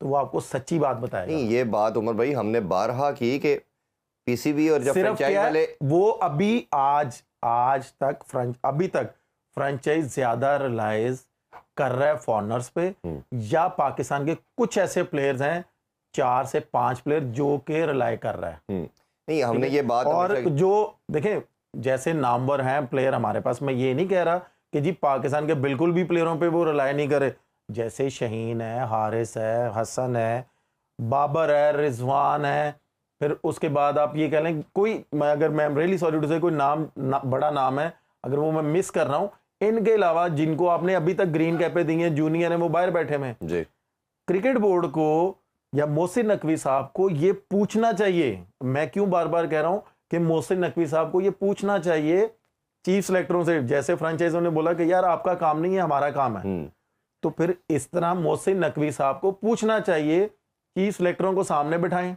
तो वो आपको सच्ची बात बताएगा। नहीं, ये बात उमर भाई हमने बारहा की कि पीसीबी और जब फ्रेंचाइज वाले वो अभी अभी तक फ्रेंचाइज ज्यादा रिलाइज कर रहा है फॉरनर्स पे, या पाकिस्तान के कुछ ऐसे प्लेयर्स हैं 4 से 5 प्लेयर जो के रिलाई कर रहा है। नहीं, हमने ये बात, और जो देखें जैसे नामवर हैं प्लेयर हमारे पास, मैं ये नहीं कह रहा कि जी पाकिस्तान के बिल्कुल भी प्लेयरों पे वो रिलाई नहीं करे, जैसे शहीन है, हारिस है, हसन है, बाबर है, रिजवान है, फिर उसके बाद आप ये कह लें कोई, अगर मैं रियली सॉरी टू से कोई बड़ा नाम है अगर वो मैं मिस कर रहा हूं, इनके अलावा जिनको आपने अभी तक ग्रीन कैपें दी हैं, जूनियर है, वो बाहर बैठे में। क्रिकेट बोर्ड को या मोहसिन नकवी साहब को ये पूछना चाहिए, मैं क्यों बार बार कह रहा हूं कि मोहसिन नकवी साहब को ये पूछना चाहिए चीफ सेलेक्टरों से, जैसे फ्रेंचाइजों ने बोला कि यार आपका काम नहीं है, हमारा काम है, तो फिर इस तरह मोहसिन नकवी साहब को पूछना चाहिए, चीफ सेलेक्टरों को सामने बिठाएं,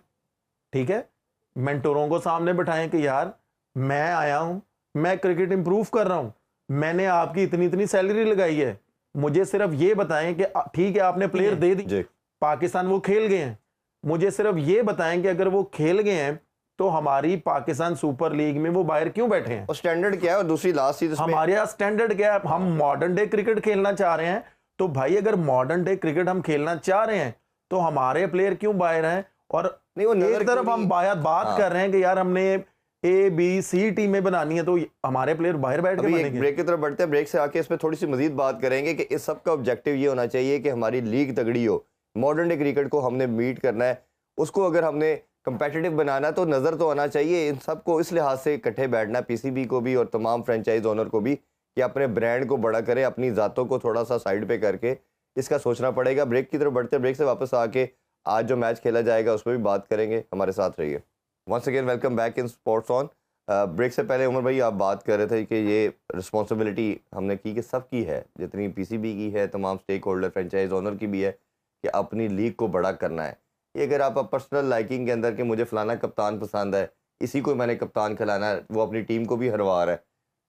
ठीक है, मेंटोरों को सामने बिठाएं कि यार मैं आया हूं, मैं क्रिकेट इंप्रूव कर रहा हूं, मैंने आपकी इतनी इतनी सैलरी लगाई है, मुझे सिर्फ ये बताएं कि ठीक है आपने प्लेयर दे दी, पाकिस्तान वो खेल गए हैं, मुझे सिर्फ ये बताएं कि अगर वो खेल गए हैं तो हमारी पाकिस्तान सुपर लीग में वो बाहर क्यों बैठे हैं, और स्टैंडर्ड क्या है, और दूसरी लास्ट चीज हमारे यहाँ स्टैंडर्ड क्या है, हम मॉडर्न डे क्रिकेट खेलना चाह रहे हैं, तो भाई अगर मॉडर्न डे क्रिकेट हम खेलना चाह रहे हैं तो हमारे प्लेयर क्यों बाहर हैं, और नहीं, वो एक तरफ हम बात कर रहे हैं कि यार हमने A, B, C टीमें बनानी है, तो हमारे प्लेयर बाहर बैठ के बनेंगे। ब्रेक की तरफ बढ़ते हैं, ब्रेक से आके इस पे थोड़ी सी मजीद बात करेंगे कि इस सब का ऑब्जेक्टिव ये होना चाहिए कि हमारी लीग तगड़ी हो, मॉडर्न डे क्रिकेट को हमने मीट करना है, उसको अगर हमने कंपेटिटिव बनाना तो नज़र तो आना चाहिए इन सबको, इस लिहाज से इकट्ठे बैठना PCB को भी और तमाम फ्रेंचाइज ओनर को भी कि अपने ब्रांड को बड़ा करें, अपनी ज़ातों को थोड़ा सा साइड पे करके इसका सोचना पड़ेगा। ब्रेक की तरफ बढ़ते हैं, ब्रेक से वापस आके आज जो मैच खेला जाएगा उस पर भी बात करेंगे, हमारे साथ रहिए। Once again welcome back in sports on. Break से पहले उमर भाई आप बात कर रहे थे कि ये रिस्पॉन्सिबिलिटी हमने की कि सबकी है, जितनी PCB की है, तमाम स्टेक होल्डर फ्रेंचाइज ओनर की भी है कि अपनी लीग को बड़ा करना है। ये अगर आप पर्सनल लाइकिंग के अंदर कि मुझे फलाना कप्तान पसंद है, इसी को मैंने कप्तान खिलाना है, वो अपनी टीम को भी हरवा रहा है,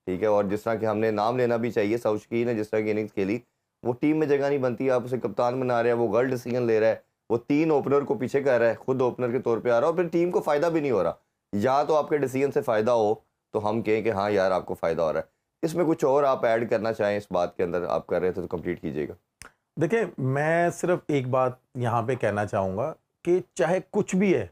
ठीक है, और जिस तरह के हमने नाम लेना भी चाहिए, सौशकीन ने जिस तरह की इनिंग्स खेली, वो टीम में जगह नहीं बनती, आप उसे कप्तान बना रहे हैं, वो गलत डिसीजन ले रहा है, वो 3 ओपनर को पीछे कर रहा है, खुद ओपनर के तौर पे आ रहा है, और फिर टीम को फ़ायदा भी नहीं हो रहा। या तो आपके डिसीजन से फ़ायदा हो तो हम कहें कि हाँ यार आपको फ़ायदा हो रहा है, इसमें कुछ और आप ऐड करना चाहें इस बात के अंदर, आप कर रहे थे तो कंप्लीट कीजिएगा। देखिए मैं सिर्फ एक बात यहाँ पे कहना चाहूँगा कि चाहे कुछ भी है,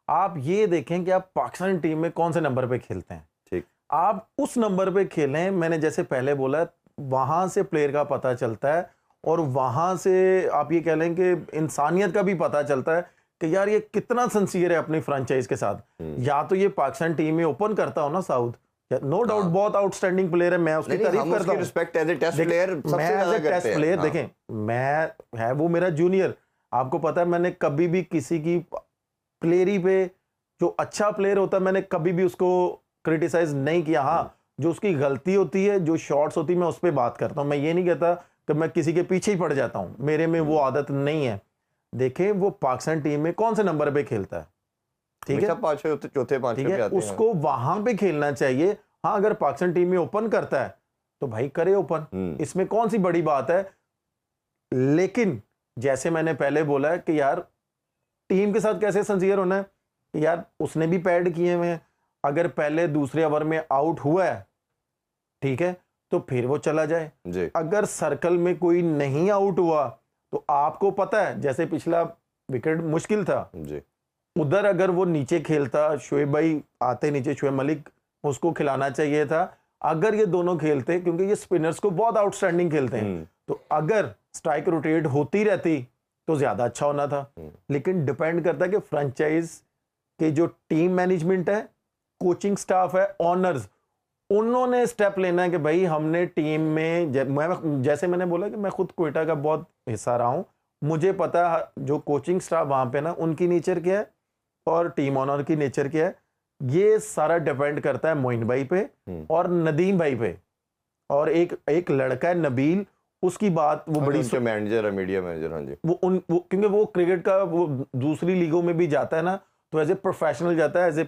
आप ये देखें कि आप पाकिस्तान टीम में कौन से नंबर पे खेलते हैं, ठीक, आप उस नंबर पे खेलें। मैंने जैसे पहले बोला, वहाँ से प्लेयर का पता चलता है, और वहाँ से आप ये कह लें कि इंसानियत का भी पता चलता है कि यार ये कितना सिंसियर है अपनी फ्रेंचाइज के साथ। या तो ये पाकिस्तान टीम में ओपन करता हो ना साउथ, नो डाउट बहुत आउटस्टैंडिंग प्लेयर है, मैं उसकी तारीफ करता हूं, respect as a test player, मैं एज ए टेस्ट प्लेयर, देखें मैं है वो मेरा जूनियर, आपको पता है मैंने कभी भी किसी की प्लेयरी पे जो अच्छा प्लेयर होता है मैंने कभी भी उसको क्रिटिसाइज नहीं किया। हाँ, जो उसकी गलती होती है, जो शॉट्स होती है, मैं उस पर बात करता हूँ, मैं ये नहीं कहता कि मैं किसी के पीछे ही पड़ जाता हूँ, मेरे में वो आदत नहीं है। देखें वो पाकिस्तान टीम में कौन से नंबर पे खेलता है, ठीक है, चौथे पांचवे पे आते हैं, उसको वहां पे खेलना चाहिए। हाँ, अगर पाकिस्तान टीम में ओपन करता है तो भाई करे ओपन, इसमें कौन सी बड़ी बात है। लेकिन जैसे मैंने पहले बोला है कि यार टीम के साथ कैसे सिंसियर होना है, कि यार उसने भी पैड किए हुए हैं, अगर पहले दूसरे ओवर में आउट हुआ है, ठीक है, तो फिर वो चला जाए जी। अगर सर्कल में कोई नहीं आउट हुआ तो आपको पता है जैसे पिछला विकेट मुश्किल था जी, उधर अगर वो नीचे खेलता, शोएब भाई आते नीचे, शोएब मलिक, उसको खिलाना चाहिए था। अगर ये दोनों खेलते, क्योंकि ये स्पिनर्स को बहुत आउटस्टैंडिंग खेलते हैं, तो अगर स्ट्राइक रोटेट होती रहती तो ज्यादा अच्छा होना था। लेकिन डिपेंड करता है कि फ्रेंचाइज के जो टीम मैनेजमेंट है, कोचिंग स्टाफ है, ऑनर्स, उन्होंने स्टेप लेना है कि भाई हमने टीम में जैसे मैंने बोला कि मैं खुद क्वेटा का बहुत हिस्सा रहा हूं, मुझे पता है जो कोचिंग स्टाफ वहां पे ना, उनकी नेचर क्या है और टीम ऑनर की नेचर क्या है। ये सारा डिपेंड करता है मोइन भाई पे और नदीम भाई पे, और एक लड़का है नबील, उसकी बात वो बड़ी मैनेजर है, मीडिया मैनेजर, हाँ जी, क्योंकि वो क्रिकेट का वो दूसरी लीगों में भी जाता है ना, तो एज ए प्रोफेशनल जाता है, एज ए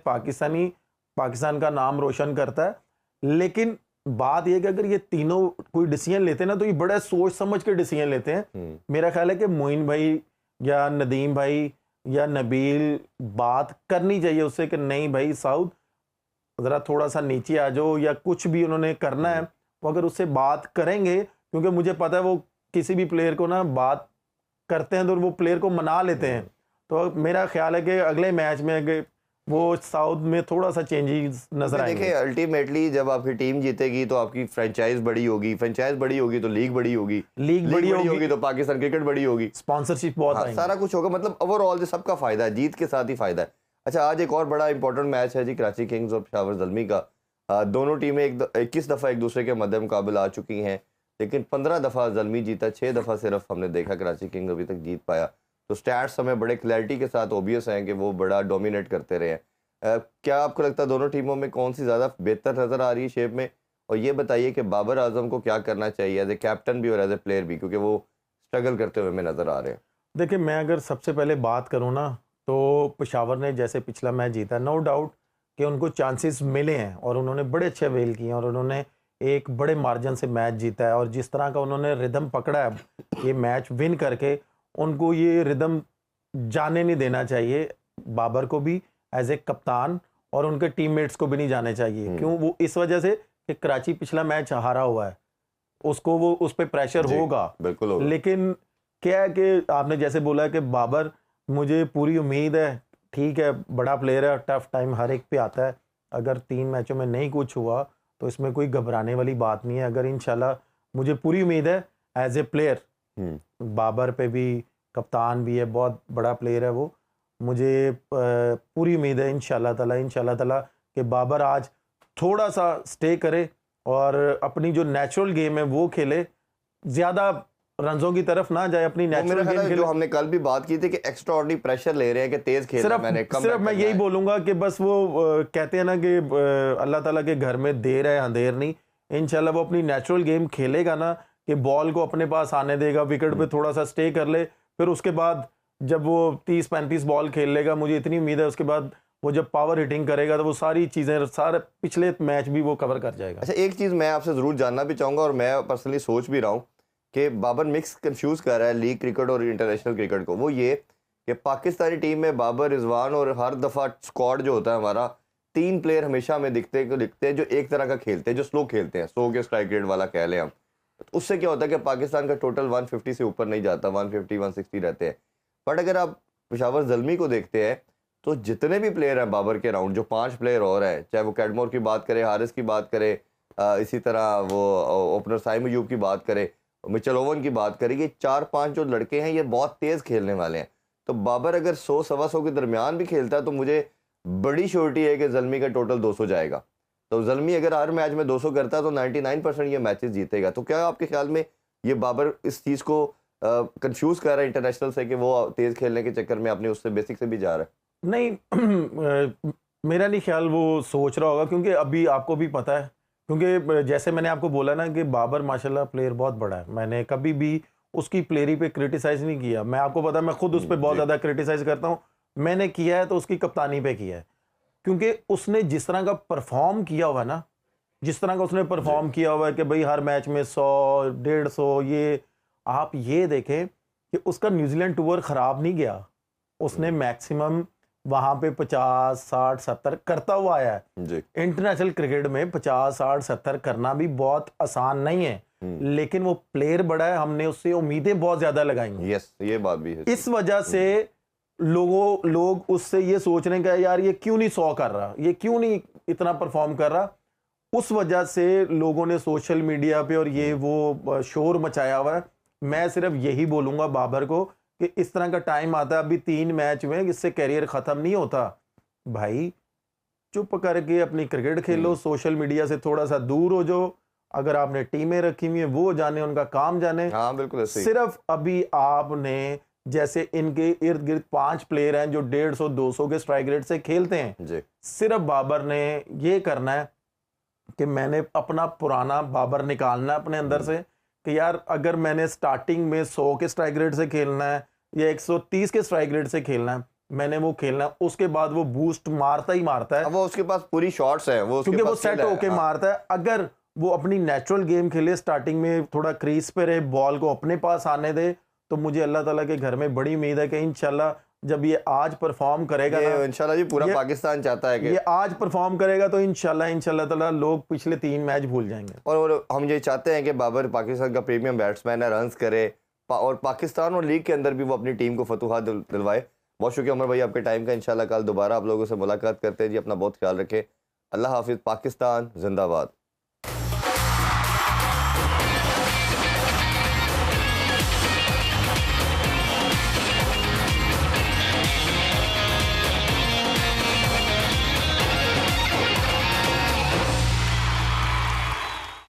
पाकिस्तान का नाम रोशन करता है। लेकिन बात यह कि अगर ये तीनों कोई डिसीजन लेते हैं ना, तो ये बड़ा सोच समझ के डिसीजन लेते हैं। मेरा ख्याल है कि मोइन भाई या नदीम भाई या नबील बात करनी चाहिए उससे कि नहीं भाई साउथ जरा थोड़ा सा नीचे आ जाओ, या कुछ भी उन्होंने करना है वो अगर उससे बात करेंगे, क्योंकि मुझे पता है वो किसी भी प्लेयर को ना बात करते हैं तो वो प्लेयर को मना लेते हैं। तो मेरा ख्याल है कि अगले मैच में वो साउथ में थोड़ा सा चेंजेस नजर आएंगे। देखिए अल्टीमेटली जब आपकी टीम जीतेगी तो आपकी फ्रेंचाइज बड़ी होगी, फ्रेंचाइज बड़ी होगी तो लीग बड़ी होगी, लीग बड़ी होगी तो पाकिस्तान क्रिकेट बड़ी होगी, स्पॉन्सरशिप बहुत आएंगे, सारा कुछ होगा, मतलब ओवरऑल सबका फायदा है, जीत के साथ ही फायदा है। अच्छा, आज एक और बड़ा इंपॉर्टेंट मैच है जी, कराची किंग्स और पेशावर ज़ल्मी का। दोनों टीमें 21 दफ़ा एक दूसरे के मध्य मुकाबला आ चुकी हैं, लेकिन 15 दफ़ा ज़ल्मी जीता, 6 दफ़ा सिर्फ हमने देखा कराची किंग्स अभी तक जीत पाया। तो स्टैट्स हमें बड़े क्लैरिटी के साथ ओबियस हैं कि वो बड़ा डोमिनेट करते रहे हैं। क्या आपको लगता है दोनों टीमों में कौन सी ज़्यादा बेहतर नज़र आ रही है शेप में, और ये बताइए कि बाबर आजम को क्या करना चाहिए एज ए कैप्टन भी और एज ए प्लेयर भी, क्योंकि वो स्ट्रगल करते हुए हमें नज़र आ रहे हैं। देखिए, मैं अगर सबसे पहले बात करूं ना, तो पेशावर ने जैसे पिछला मैच जीता, नो डाउट कि उनको चांसेस मिले हैं और उन्होंने बड़े अच्छे अवेल किए हैं और उन्होंने एक बड़े मार्जिन से मैच जीता है। और जिस तरह का उन्होंने रिदम पकड़ा है ये मैच विन करके, उनको ये रिदम जाने नहीं देना चाहिए, बाबर को भी एज ए कप्तान और उनके टीममेट्स को भी नहीं जाने चाहिए। क्यों? वो इस वजह से कि कराची पिछला मैच हारा हुआ है, उसको वो उस पर प्रेशर होगा, बिल्कुल होगा। लेकिन क्या है कि आपने जैसे बोला कि बाबर, मुझे पूरी उम्मीद है, ठीक है बड़ा प्लेयर है, टफ टाइम हर एक पे आता है, अगर 3 मैचों में नहीं कुछ हुआ तो इसमें कोई घबराने वाली बात नहीं है। अगर इंशाल्लाह, मुझे पूरी उम्मीद है एज ए प्लेयर, बाबर पे भी, कप्तान भी है, बहुत बड़ा प्लेयर है वो, मुझे पूरी उम्मीद है इंशाल्लाह ताला कि बाबर आज थोड़ा सा स्टे करे और अपनी जो नेचुरल गेम है वो खेले, ज्यादा रनों की तरफ ना जाए, अपनी नेचुरल गेम खेले। जो हमने कल भी बात की थी कि एक्स्ट्रा ऑर्डिनरी प्रेशर ले रहे हैं कि तेज खेलना है, मैंने सिर्फ मैं यही बोलूंगा कि बस वो कहते हैं ना कि अल्लाह ताला के घर में देर है अंधेर नहीं, इंशाल्लाह वो अपनी नेचुरल गेम खेलेगा ना, कि बॉल को अपने पास आने देगा, विकेट पे थोड़ा सा स्टे कर ले, फिर उसके बाद जब वो 30-35 बॉल खेल लेगा, मुझे इतनी उम्मीद है उसके बाद वो जब पावर हिटिंग करेगा तो वो सारी चीज़ें, सारे पिछले मैच भी वो कवर कर जाएगा। अच्छा, एक चीज़ मैं आपसे ज़रूर जानना भी चाहूँगा और मैं पर्सनली सोच भी रहा हूँ कि बाबर मिक्स कंफ्यूज कर रहा है लीग क्रिकेट और इंटरनेशनल क्रिकेट को। वो ये कि पाकिस्तानी टीम में बाबर, रिजवान और हर दफ़ा स्क्वाड जो होता है हमारा, 3 प्लेयर हमेशा हमें दिखते हैं जो एक तरह का खेलते हैं, जो स्लो खेलते हैं, स्लो के स्ट्राइक रेट वाला कह लें हम। तो उससे क्या होता है कि पाकिस्तान का टोटल 150 से ऊपर नहीं जाता, 150-160 रहते हैं। बट अगर आप पेशावर ज़ल्मी को देखते हैं तो जितने भी प्लेयर हैं बाबर के राउंड, जो 5 प्लेयर और हैं, चाहे वो कैडमोर की बात करें, हारिस की बात करें, इसी तरह वो ओपनर साइम अयूब की बात करें, मिचेल ओवन की बात करें, ये 4-5 जो लड़के हैं ये बहुत तेज़ खेलने वाले हैं। तो बाबर अगर 100-125 के दरमियान भी खेलता है तो मुझे बड़ी श्योरिटी है कि ज़ल्मी का टोटल 200 जाएगा। तो ज़ल्मी अगर हर मैच में 200 करता है तो 99% ये मैचेस जीतेगा। तो क्या आपके ख्याल में ये बाबर इस चीज़ को कंफ्यूज कर रहा है इंटरनेशनल से कि वो तेज़ खेलने के चक्कर में अपने उससे बेसिक से भी जा रहा है? नहीं, मेरा नहीं ख्याल वो सोच रहा होगा, क्योंकि अभी आपको भी पता है, क्योंकि जैसे मैंने आपको बोला ना कि बाबर माशाल्लाह प्लेयर बहुत बड़ा है, मैंने कभी भी उसकी प्लेयरी पे क्रिटिसाइज नहीं किया। मैं आपको पता है, मैं खुद उस पर बहुत ज़्यादा क्रिटिसाइज करता हूँ, मैंने किया है तो उसकी कप्तानी पे किया है, क्योंकि उसने जिस तरह का परफॉर्म किया हुआ है ना, जिस तरह का उसने परफॉर्म किया हुआ है कि भाई हर मैच में 100-150, ये आप ये देखें कि उसका न्यूजीलैंड टूर ख़राब नहीं गया, उसने मैक्सिमम वहाँ पे 50, 60, 70 करता हुआ आया है। इंटरनेशनल क्रिकेट में 50, 60, 70 करना भी बहुत आसान नहीं है, लेकिन वो प्लेयर बड़ा है, हमने उससे उम्मीदें बहुत ज्यादा लगाई हैं। यस, ये बात भी है। इस वजह से लोग उससे ये सोच रहे हैं कि यार ये क्यों नहीं 100 कर रहा, ये क्यों नहीं इतना परफॉर्म कर रहा। उस वजह से लोगों ने सोशल मीडिया पे और ये वो शोर मचाया हुआ है। मैं सिर्फ यही बोलूंगा बाबर को कि इस तरह का टाइम आता है, अभी 3 मैच में, इससे करियर खत्म नहीं होता भाई, चुप करके अपनी क्रिकेट खेलो, सोशल मीडिया से थोड़ा सा दूर हो जाओ। अगर आपने टीमें रखी हुई है वो जाने, उनका काम जाने। हाँ बिल्कुल ऐसे ही। सिर्फ अभी आपने, जैसे इनके इर्द गिर्द 5 प्लेयर हैं जो 150-200 के स्ट्राइक रेट से खेलते हैं जी। सिर्फ बाबर ने ये करना है कि मैंने अपना पुराना बाबर निकालना है अपने अंदर से कि यार अगर मैंने स्टार्टिंग में 100 के स्ट्राइक रेट से खेलना है या 130 के स्ट्राइक रेट से खेलना है, मैंने वो खेलना है। उसके बाद वो बूस्ट मारता ही मारता है। अब वो उसके पास पूरी शॉट्स हैं, वो क्योंकि वो सेट होके मारता है। अगर वो अपनी नेचुरल गेम खेले, स्टार्टिंग में थोड़ा क्रीज पे रहे, बॉल को अपने पास आने दे, तो मुझे अल्लाह ताला के घर में बड़ी उम्मीद है कि इंशाल्लाह जब ये आज परफॉर्म करेगा ना, इंशाल्लाह जी पूरा पाकिस्तान चाहता है कि ये आज परफॉर्म करेगा तो इंशाल्लाह ताला लोग पिछले 3 मैच भूल जाएंगे। और हम ये चाहते हैं कि बाबर पाकिस्तान का प्रीमियम बैट्समैन है, रन्स करे और पाकिस्तान और लीग के अंदर भी वो अपनी टीम को फतूहात दिलवाए। बहुत शुक्रिया उमर भाई आपके टाइम का। इंशाल्लाह कल दोबारा आप लोगों से मुलाकात करते हैं जी। अपना बहुत ख्याल रखें। अल्लाह हाफिज़। पाकिस्तान जिंदाबाद।